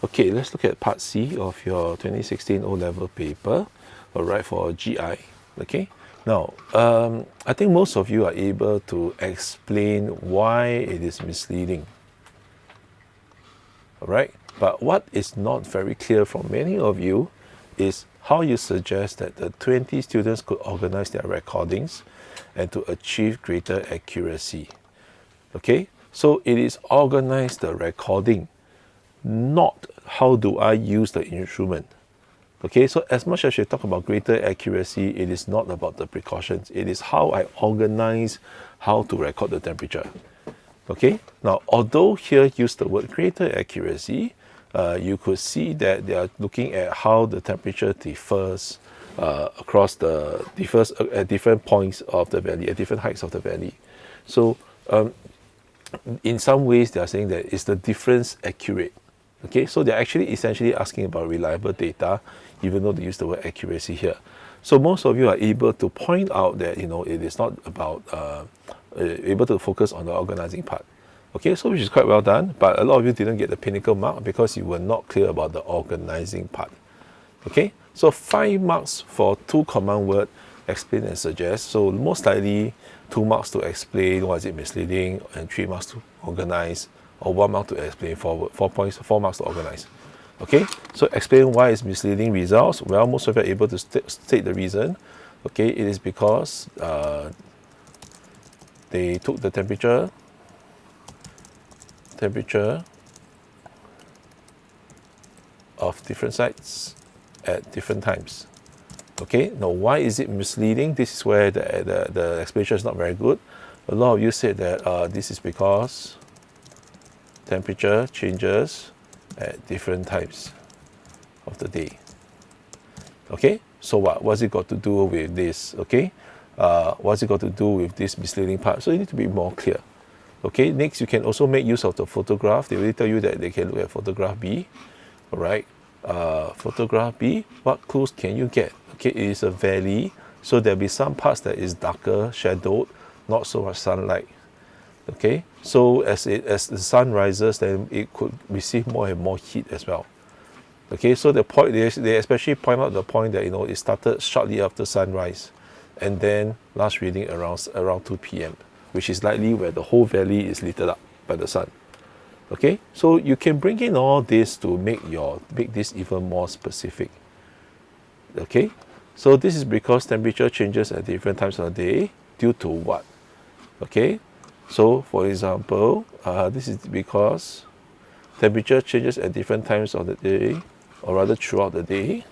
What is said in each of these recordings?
Okay, let's look at part C of your 2016 O-level paper, all right, for GI. Okay, now I think most of you are able to explain why it is misleading, all right, but what is not very clear from many of you is how you suggest that the 20 students could organize their recordings and to achieve greater accuracy. Okay, so it is organize the recording, not how do I use the instrument. Okay, so as much as you talk about greater accuracy, it is not about the precautions. It is how I organize how to record the temperature. Okay, now although here use the word greater accuracy, you could see that they are looking at how the temperature differs across the differs at different points of the valley, at different heights of the valley. So in some ways they are saying that is the difference accurate. Okay, so they're actually essentially asking about reliable data, even though they use the word accuracy here. So most of you are able to point out that it is not about able to focus on the organizing part. Okay, so which is quite well done, but a lot of you didn't get the pinnacle mark because you were not clear about the organizing part. Okay, so 5 marks for 2 command word, explain and suggest. So most likely 2 marks to explain why is it misleading, and 3 marks to organize, or 1 mark to explain, 4 marks to organize. Okay, so explain why it's misleading results. Well, most of you are able to state the reason. Okay, it is because they took the temperature of different sites at different times. Okay, now why is it misleading? This is where the explanation is not very good. A lot of you said that this is because temperature changes at different times of the day. Okay, so what's it got to do with this? Okay, what's it got to do with this misleading part? So you need to be more clear. Okay, next you can also make use of the photograph. They will tell you that they can look at photograph B. All right, photograph B, what clues can you get? Okay, it is a valley, so there'll be some parts that is darker, shadowed, not so much sunlight. Okay, so as the sun rises, then it could receive more and more heat as well. Okay, so the point they especially point out the point that it started shortly after sunrise, and then last reading around 2 p.m., which is likely where the whole valley is lit up by the sun. Okay, so you can bring in all this to make this even more specific. Okay, so this is because temperature changes at different times of the day due to what? Okay, so for example, this is because temperature changes at different times of the day, or rather throughout the day,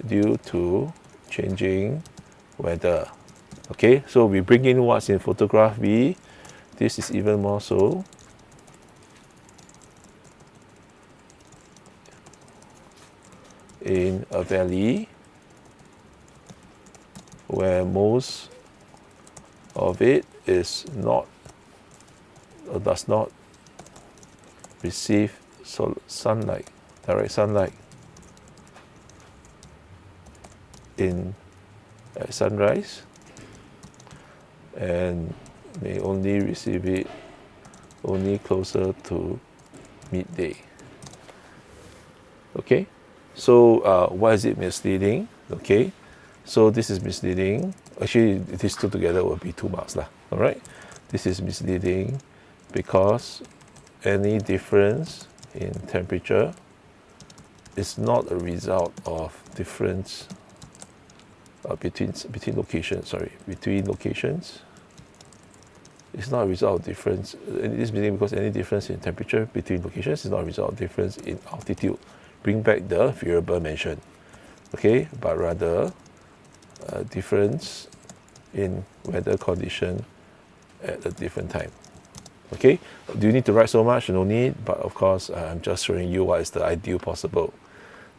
due to changing weather. Okay, so we bring in what's in photograph B. This is even more so. In a valley where most of it is not or does not receive sunlight, direct sunlight at sunrise, and may only receive it only closer to midday. Okay, so why is it misleading? Okay, so this is misleading. Actually, these two together will be 2 marks lah. All right, this is misleading because any difference in temperature is not a result of difference between locations. Between locations. It's not a result of difference. It is misleading because any difference in temperature between locations is not a result of difference in altitude. Bring back the variable mentioned. Okay, but rather a difference in weather condition at a different time. Okay, do you need to write so much? No need, but of course I'm just showing you what is the ideal possible.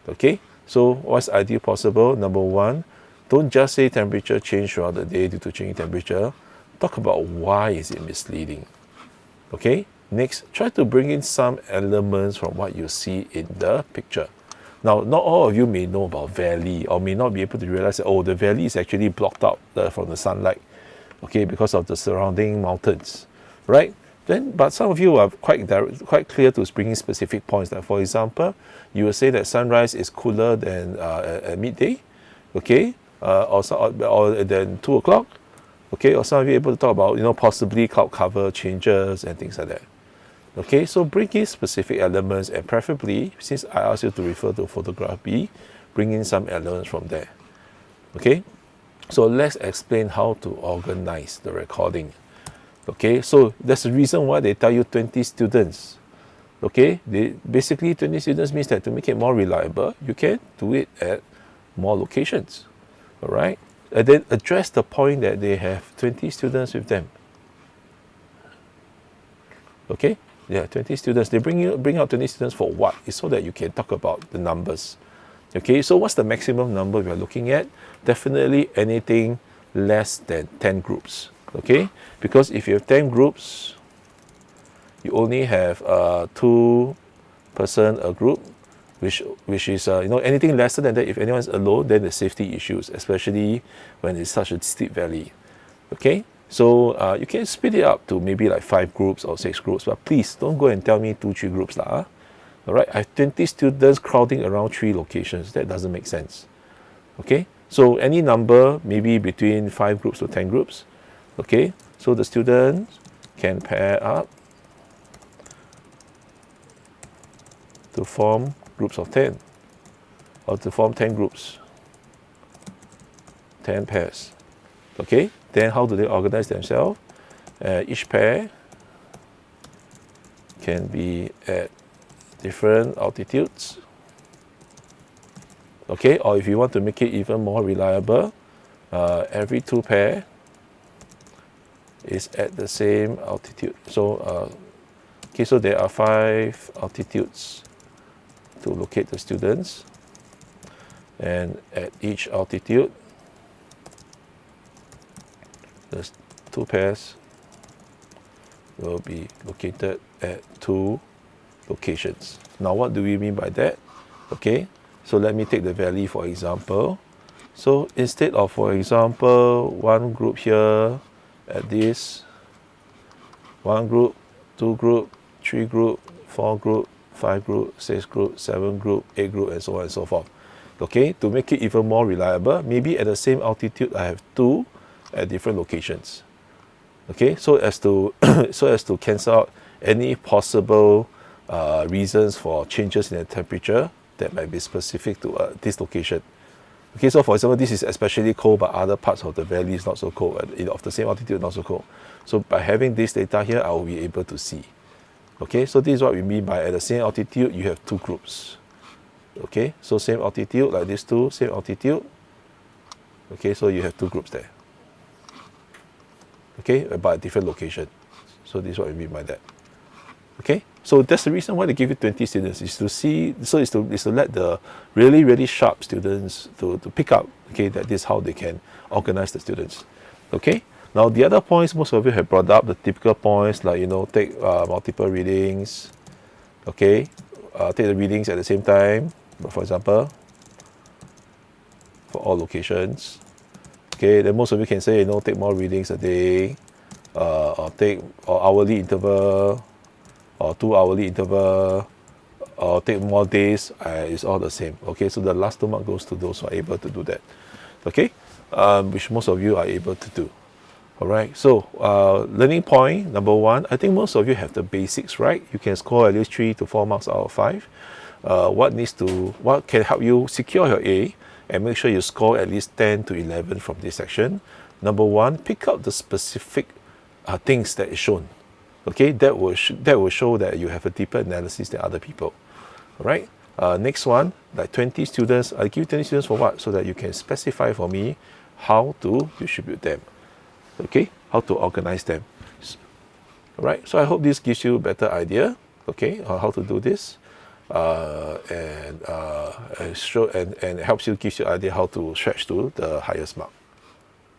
Okay, so what's ideal possible? Number 1, don't just say temperature change throughout the day due to changing temperature. Talk about why is it misleading. Okay, next, try to bring in some elements from what you see in the picture. Now, not all of you may know about valley, or may not be able to realize that, the valley is actually blocked out from the sunlight, okay, because of the surrounding mountains, right? Then, but some of you are quite clear to bringing specific points. Like for example, you will say that sunrise is cooler than at midday, okay, or than 2 o'clock, okay, or some of you able to talk about possibly cloud cover changes and things like that. Okay, so bring in specific elements, and preferably, since I asked you to refer to photograph B, bring in some elements from there. Okay, so let's explain how to organize the recording. Okay, so that's the reason why they tell you 20 students. Okay, basically 20 students means that to make it more reliable, you can do it at more locations. All right, and then address the point that they have 20 students with them. Okay, yeah, 20 students. They bring out 20 students for what? It's so that you can talk about the numbers. Okay, so what's the maximum number we are looking at? Definitely anything less than 10 groups. Okay, because if you have 10 groups, you only have 2 person a group, which is anything lesser than that, if anyone's alone, then there's safety issues, especially when it's such a steep valley. Okay, so you can split it up to maybe like 5 groups or 6 groups, but please don't go and tell me 2-3 groups lah. All right, I have 20 students crowding around 3 locations. That doesn't make sense. Okay, so any number, maybe between 5 groups to 10 groups. Okay, so the students can pair up to form groups of 10, or to form 10 groups, 10 pairs. Okay, then how do they organize themselves? Each pair can be at different altitudes. Okay, or if you want to make it even more reliable, every 2 pair is at the same altitude. So, okay, so there are 5 altitudes to locate the students, and at each altitude, the 2 pairs will be located at 2 locations. Now, what do we mean by that? Okay, so let me take the valley for example. So instead of, for example, 1 group here at this, 1 group, 2 group, 3 group, 4 group, 5 group, 6 group, 7 group, 8 group, and so on and so forth. Okay, to make it even more reliable, maybe at the same altitude I have 2 at different locations. Okay, so as to cancel out any possible reasons for changes in the temperature that might be specific to this location. Okay, so for example, this is especially cold, but other parts of the valley is not so cold, of the same altitude, not so cold. So by having this data here, I will be able to see. Okay, so this is what we mean by at the same altitude, you have 2 groups. Okay, so same altitude, like this 2, same altitude. Okay, so you have 2 groups there. Okay, but at different location. So this is what we mean by that. Okay, so that's the reason why they give you 20 students, is to see, so is to let the really sharp students to pick up, okay, that this is how they can organize the students. Okay, now the other points most of you have brought up, the typical points like take multiple readings. Okay, take the readings at the same time, for example, for all locations. Okay, then most of you can say take more readings a day, or hourly interval, or 2 hourly interval, or take more days. It's all the same. Okay, so the last 2 marks goes to those who are able to do that. Okay, which most of you are able to do. All right, so learning point number 1, I think most of you have the basics right. You can score at least 3 to 4 marks out of 5. What can help you secure your A and make sure you score at least 10 to 11 from this section? Number 1, pick up the specific things that is shown. Okay, that will show that you have a deeper analysis than other people. All right. Next one, like 20 students. I give 20 students for what? So that you can specify for me how to distribute them. Okay, how to organize them. All right. So I hope this gives you a better idea. Okay, on how to do this, and helps you, gives you an idea how to stretch to the highest mark.